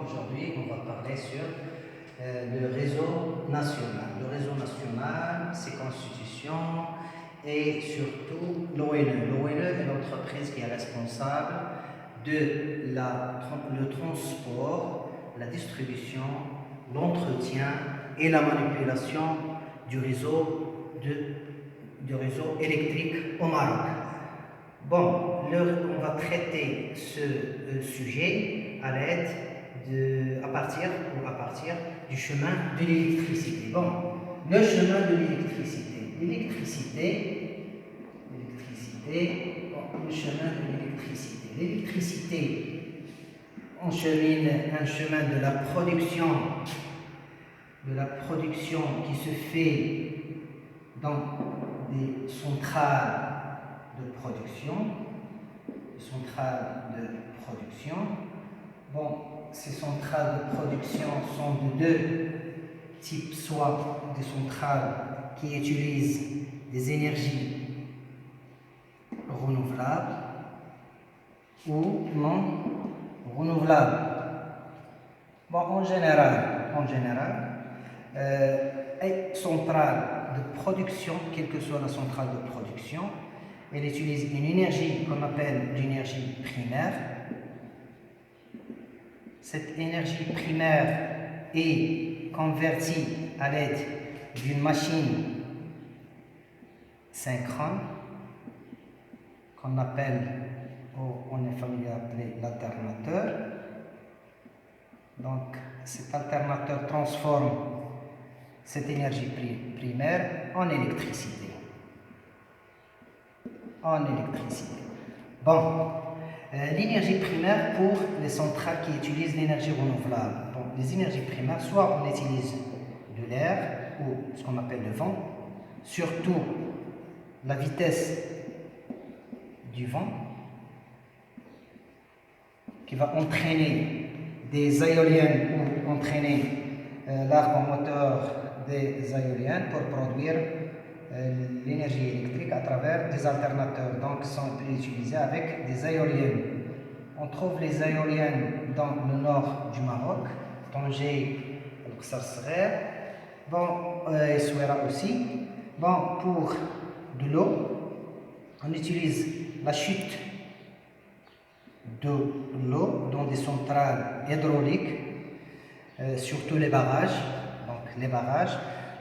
aujourd'hui, on va parler sur le réseau national. Le réseau national, ses constitutions et surtout l'ONE. L'ONE est l'entreprise qui est responsable de le transport, la distribution, l'entretien et la manipulation du réseau électrique au Maroc. Bon, on va traiter ce sujet à partir du chemin de l'électricité. Bon, le chemin de l'électricité. Le chemin de l'électricité. L'électricité enchemine un chemin de la production qui se fait dans des centrales de production. Bon, ces centrales de production sont de deux types, soit des centrales qui utilisent des énergies renouvelables ou non renouvelables. Bon, en général, une centrale de production, quelle que soit la centrale de production, elle utilise une énergie qu'on appelle l'énergie primaire. Cette énergie primaire est convertie à l'aide d'une machine synchrone qu'on appelle, on est familier appelé l'alternateur. Donc cet alternateur transforme cette énergie primaire en électricité. Bon, l'énergie primaire pour les centrales qui utilisent l'énergie renouvelable. Bon, les énergies primaires, soit on utilise de l'air ou ce qu'on appelle le vent, surtout la vitesse du vent qui va entraîner des éoliennes ou entraîner l'arc moteur des éoliennes pour produire l'énergie électrique à travers des alternateurs. Donc, sont utilisés avec des éoliennes. On trouve les éoliennes dans le nord du Maroc, Tanger, Sarsera, et Souera aussi. Bon, pour de l'eau, on utilise la chute de l'eau dans des centrales hydrauliques, surtout les barrages.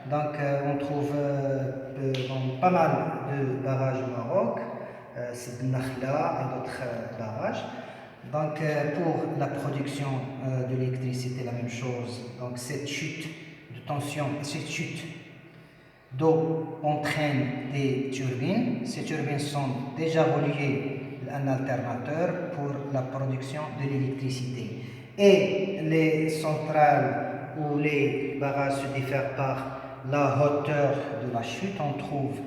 Donc, on trouve pas mal de barrages au Maroc, c'est de Nakhla et d'autres barrages. Donc, pour la production de l'électricité, la même chose. Donc, cette chute de tension, cette chute d'eau entraîne des turbines. Ces turbines sont déjà reliées à un alternateur pour la production de l'électricité. Et les centrales ou les barrages se diffèrent par la hauteur de la chute. On trouve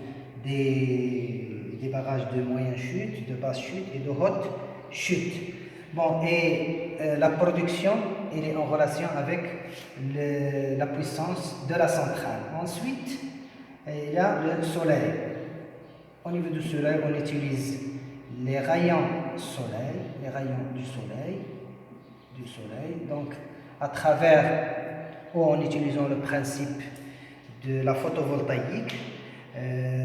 des barrages de moyenne chute, de basse chute et de haute chute. Bon, et la production, elle est en relation avec la puissance de la centrale. Ensuite, il y a le soleil. Au niveau du soleil, on utilise les rayons du soleil. Donc, à travers, ou en utilisant le principe de la photovoltaïque,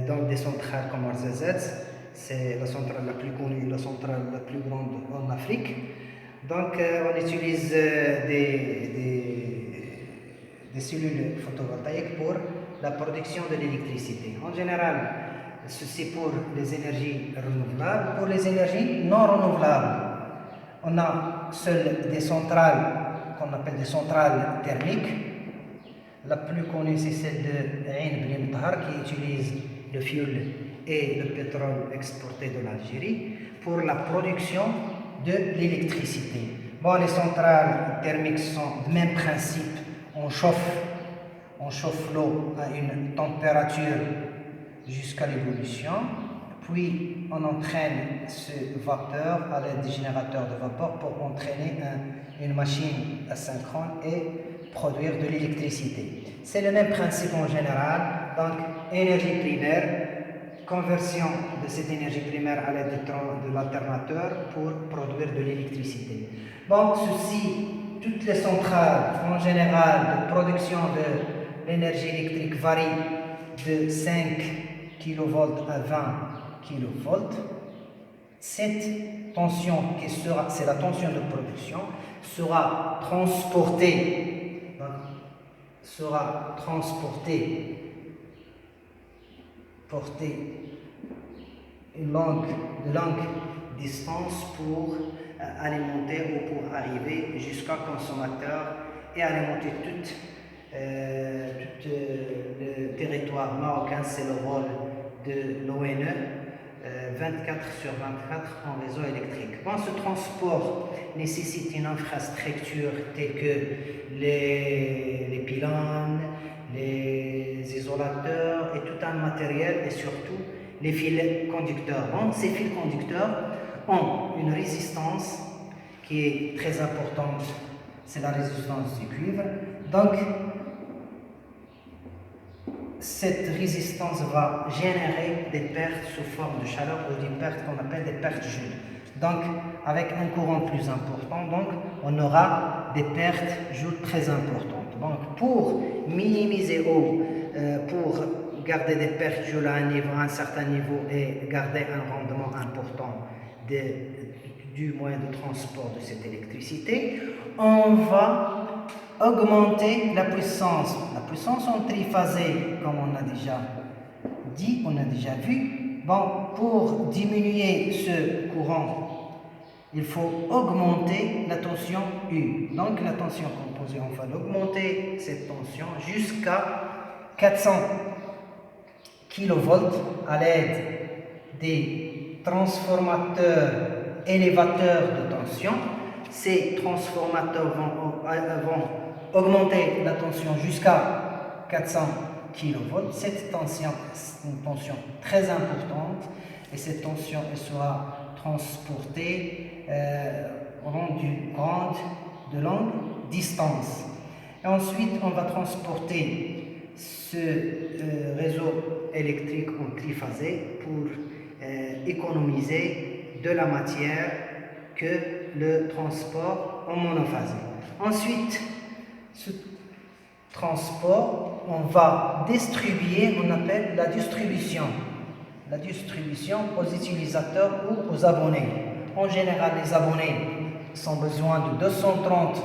dans des centrales comme Arzazet, c'est la centrale la plus connue, la centrale la plus grande en Afrique. Donc, on utilise des cellules photovoltaïques pour la production de l'électricité. En général, ceci pour les énergies renouvelables. Pour les énergies non renouvelables, on a seules des centrales qu'on appelle des centrales thermiques. La plus connue, c'est celle de Ain Ben Mtahar qui utilise le fioul et le pétrole exporté de l'Algérie pour la production de l'électricité. Bon, les centrales thermiques sont du même principe. On chauffe l'eau à une température jusqu'à l'ébullition, puis on entraîne ce vapeur à l'aide des générateurs de vapeur pour entraîner une machine asynchrone et produire de l'électricité. C'est le même principe en général. Donc, énergie primaire, conversion de cette énergie primaire à l'aide de l'alternateur pour produire de l'électricité. Bon, toutes toutes les centrales en général de production de l'énergie électrique varient de 5 kV à 20 kV. Cette tension, c'est la tension de production, sera transportée une longue distance pour alimenter ou pour arriver jusqu'au consommateur et alimenter tout le territoire marocain. C'est le rôle de l'ONE, 24/24 en réseau électrique. Bon, ce transport nécessite une infrastructure telle que les pylônes, les isolateurs et tout un matériel et surtout les fils conducteurs. Bon, ces fils conducteurs ont une résistance qui est très importante, c'est la résistance du cuivre. Donc, cette résistance va générer des pertes sous forme de chaleur ou des pertes qu'on appelle des pertes Joule. Donc, avec un courant plus important, donc, on aura des pertes Joule très importantes. Donc, pour minimiser ou pour garder des pertes Joule à un certain niveau et garder un rendement important du moyen de transport de cette électricité, on va augmenter la puissance. La puissance en triphasé, comme on a déjà dit, on a déjà vu. Bon, pour diminuer ce courant, il faut augmenter la tension U. Donc la tension composée, on va augmenter cette tension jusqu'à 400 kV à l'aide des transformateurs élévateurs de tension. Ces transformateurs vont augmenter la tension jusqu'à 400 kV. Cette tension, c'est une tension très importante et cette tension elle sera transportée rendue grande de longue distance. Et ensuite, on va transporter ce réseau électrique en triphasé pour économiser de la matière que le transport en monophasé. Ensuite, ce transport, on va distribuer, on appelle la distribution aux utilisateurs ou aux abonnés. En général, les abonnés ont besoin de 230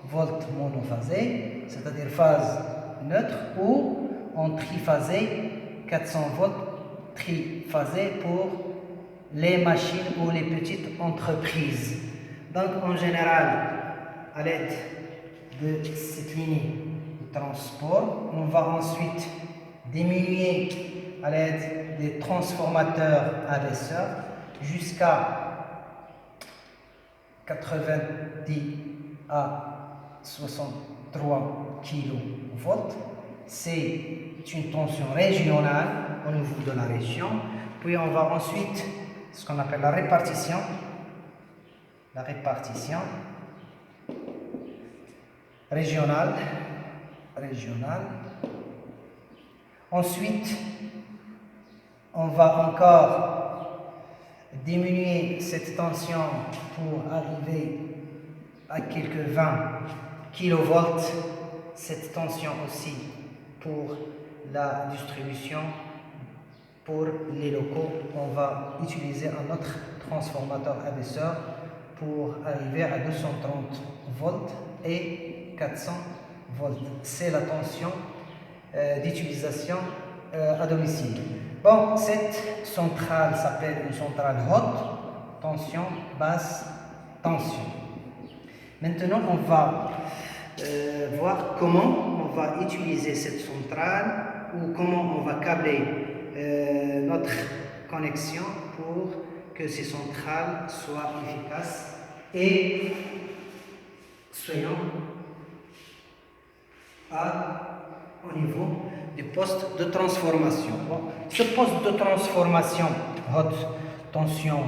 volts monophasé, c'est-à-dire phase neutre, ou en triphasé, 400 volts triphasé pour les machines ou les petites entreprises. Donc, en général, à l'aide de cette ligne de transport, on va ensuite diminuer à l'aide des transformateurs abaisseurs jusqu'à 90 à 63 kV. C'est une tension régionale au niveau de la région. Puis on va ensuite ce qu'on appelle la répartition régionale. Ensuite, on va encore diminuer cette tension pour arriver à quelques 20 kV. Cette tension aussi pour la distribution. Pour les locaux, on va utiliser un autre transformateur abaisseur pour arriver à 230 volts et 400 volts. C'est la tension d'utilisation à domicile. Bon, cette centrale s'appelle une centrale haute tension, basse tension. Maintenant, on va voir comment on va utiliser cette centrale ou comment on va câbler notre connexion pour que ces centrales soient efficaces et soyons au niveau du poste de transformation. Bon, ce poste de transformation haute tension,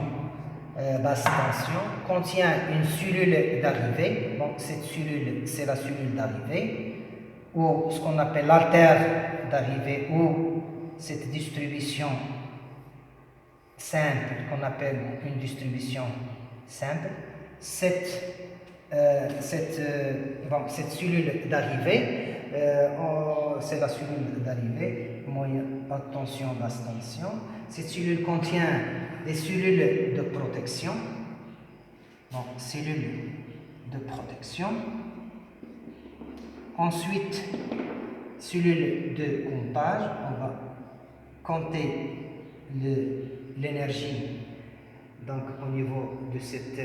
basse tension contient une cellule d'arrivée. Bon, cette cellule, c'est la cellule d'arrivée ou ce qu'on appelle l'artère d'arrivée ou cette distribution simple qu'on appelle une distribution simple. Cette cette cellule d'arrivée, c'est la cellule d'arrivée, moyen attention, basse tension. Cette cellule contient des cellules de protection. Donc, cellules de protection. Ensuite, cellules de comptage. On va compter l'énergie donc au niveau de cette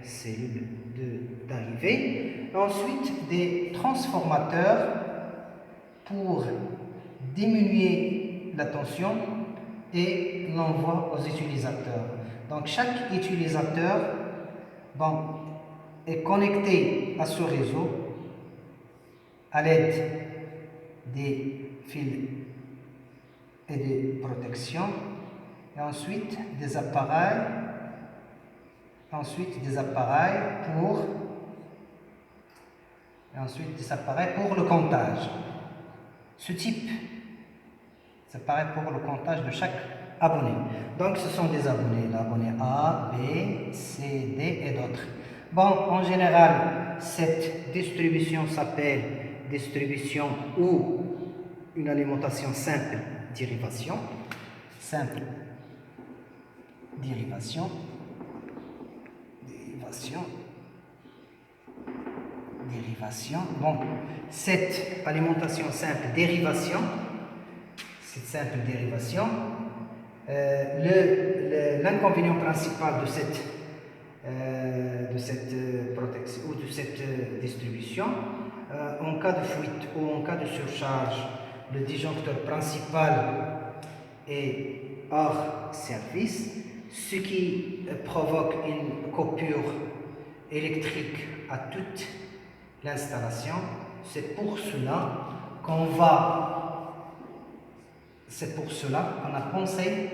cellule d'arrivée. Ensuite, des transformateurs pour diminuer la tension et l'envoi aux utilisateurs. Donc chaque utilisateur est connecté à ce réseau à l'aide des fils et des protections, et ensuite des appareils pour le comptage. Ce type s'apparaît pour le comptage de chaque abonné. Donc ce sont des abonnés, l'abonné A, B, C, D et d'autres. Bon, en général, cette distribution s'appelle distribution ou une alimentation simple dérivation. Simple dérivation. Bon, cette alimentation simple dérivation, l'inconvénient principal de cette protection ou de cette distribution, en cas de fuite ou en cas de surcharge, le disjoncteur principal est hors service, ce qui provoque une coupure électrique à toute l'installation. C'est pour cela qu'on a pensé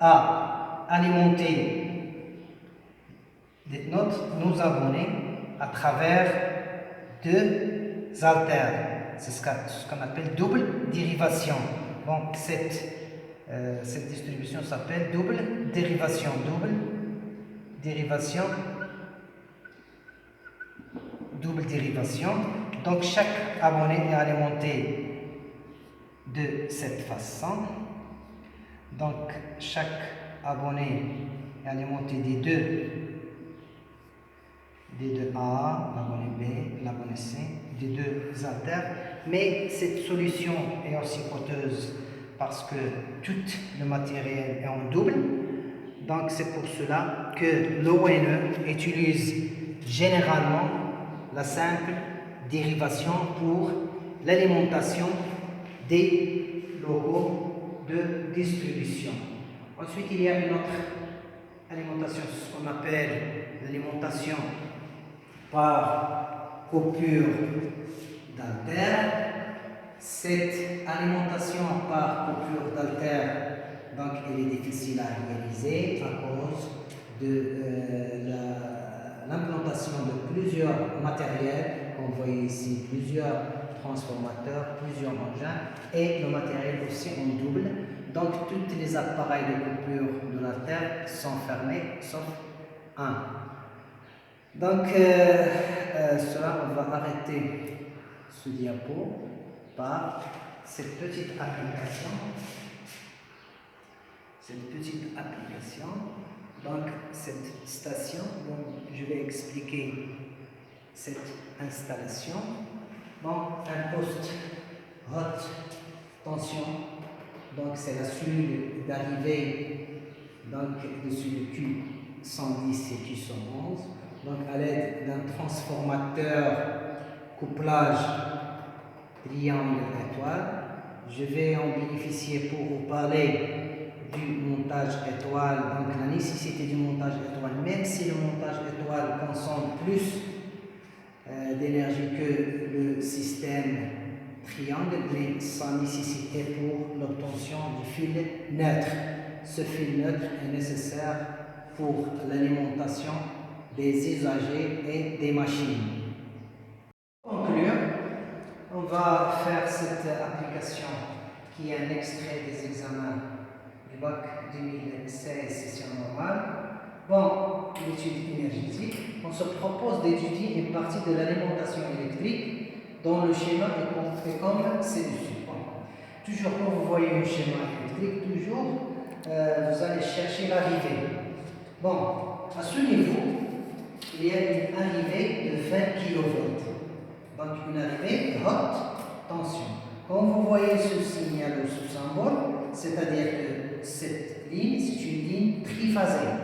à alimenter nos abonnés à travers deux haltères. C'est ce qu'on appelle double dérivation. Donc cette distribution s'appelle double dérivation. Donc chaque abonné est alimenté de cette façon. Donc chaque abonné est alimenté des deux A, l'abonné B, l'abonné C, des deux haltères. Mais cette solution est aussi coûteuse parce que tout le matériel est en double. Donc c'est pour cela que l'ONE utilise généralement la simple dérivation pour l'alimentation des locaux de distribution. Ensuite, il y a une autre alimentation, ce qu'on appelle l'alimentation par coupure d'haltère. Cette alimentation par coupure d'haltère, donc elle est difficile à réaliser à cause de l'implantation de plusieurs matériels, comme vous voyez ici, plusieurs transformateurs, plusieurs engins, et le matériel aussi en double. Donc tous les appareils de coupure de l'haltère sont fermés, sauf un. Donc cela, on va arrêter ce diapo par cette petite application. Donc cette station, je vais expliquer cette installation. Donc un poste haute tension, donc c'est la cellule d'arrivée dessus le Q110 et Q111. Donc à l'aide d'un transformateur couplage triangle étoile, je vais en bénéficier pour vous parler du montage étoile, donc la nécessité du montage étoile, même si le montage étoile consomme plus d'énergie que le système triangle, mais sa nécessité pour l'obtention du fil neutre. Ce fil neutre est nécessaire pour l'alimentation des usagers et des machines. Pour conclure, on va faire cette application qui est un extrait des examens du bac 2016 session normale. Bon, l'étude énergétique, on se propose d'étudier une partie de l'alimentation électrique dont le schéma est comme ci-dessus. Bon. Toujours quand vous voyez un schéma électrique, toujours vous allez chercher l'arrivée. Bon, à ce niveau, il y a une arrivée de 20 kV. Donc une arrivée de haute tension. Quand vous voyez ce signal ou ce symbole, c'est-à-dire que cette ligne, c'est une ligne triphasée.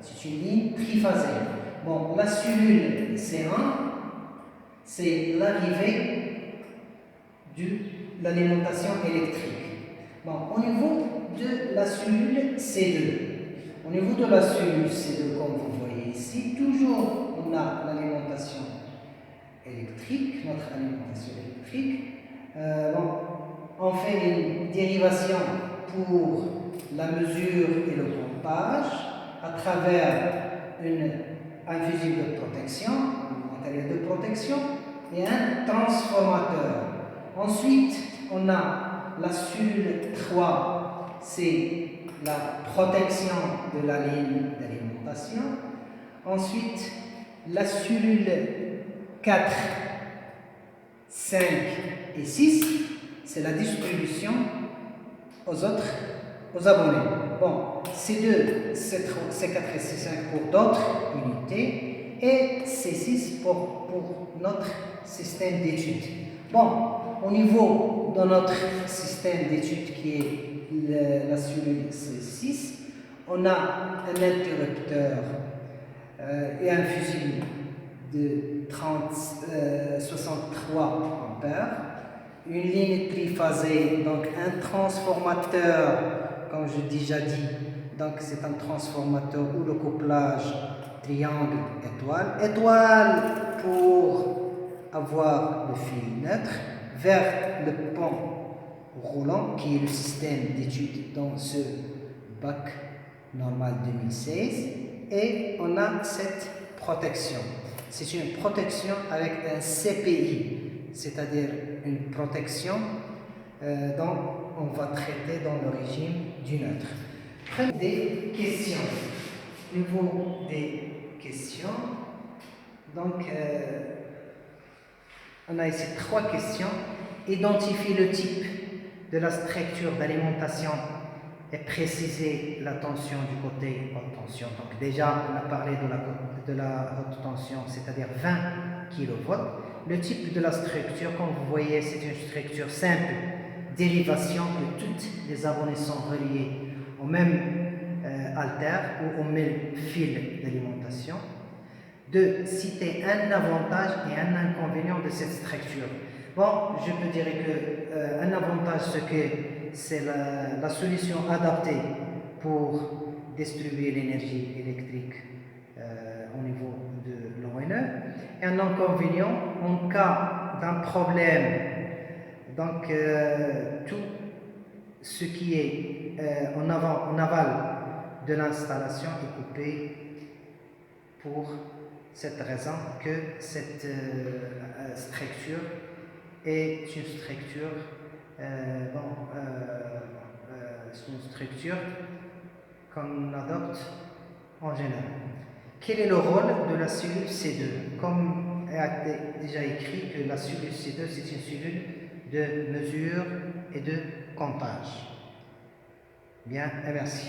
C'est une ligne triphasée. Bon, la cellule C1, c'est l'arrivée de l'alimentation électrique. Bon, au niveau de la cellule C2, au niveau de la cellule C2, comme vous voyez ici, toujours on a l'alimentation électrique, notre alimentation électrique. Bon, on fait une dérivation pour la mesure et le pompage à travers un fusible de protection, un matériel de protection et un transformateur. Ensuite, on a la cellule 3, c'est la protection de la ligne d'alimentation. Ensuite, la cellule 4, 5 et 6, c'est la distribution aux abonnés. Bon, C2, C4 et C5 pour d'autres unités et C6 pour notre système d'études. Bon, au niveau de notre système d'études qui est la cellule C6, on a un interrupteur et un fusible de 63 ampères, une ligne triphasée, donc un transformateur, comme je déjà dit, donc c'est un transformateur où le couplage triangle étoile, étoile pour avoir le fil neutre, vers le pont roulant qui est le système d'études dans ce bac normal 2016, et on a cette protection. C'est une protection avec un CPI, c'est-à-dire une protection dont on va traiter dans le régime du neutre. Des questions. Au niveau des questions, donc on a ici 3 questions. Identifier le type de la structure d'alimentation et préciser la tension du côté haute tension. Donc déjà, on a parlé de la haute tension, c'est-à-dire 20 kV. Le type de la structure, comme vous voyez, c'est une structure simple, dérivation, où toutes les abonnés sont reliés au même alter ou au même fil d'alimentation. De citer un avantage et un inconvénient de cette structure. Bon, je peux dire qu'un avantage, c'est que c'est la solution adaptée pour distribuer l'énergie électrique au niveau de l'ONE. Et un inconvénient, en cas d'un problème, donc tout ce qui est en aval de l'installation est coupé pour cette raison que cette structure est une structure qu'on adopte en général. Quel est le rôle de la cellule C2? Comme il a déjà écrit que la cellule C2 c'est une cellule de mesure et de comptage. Bien, et merci.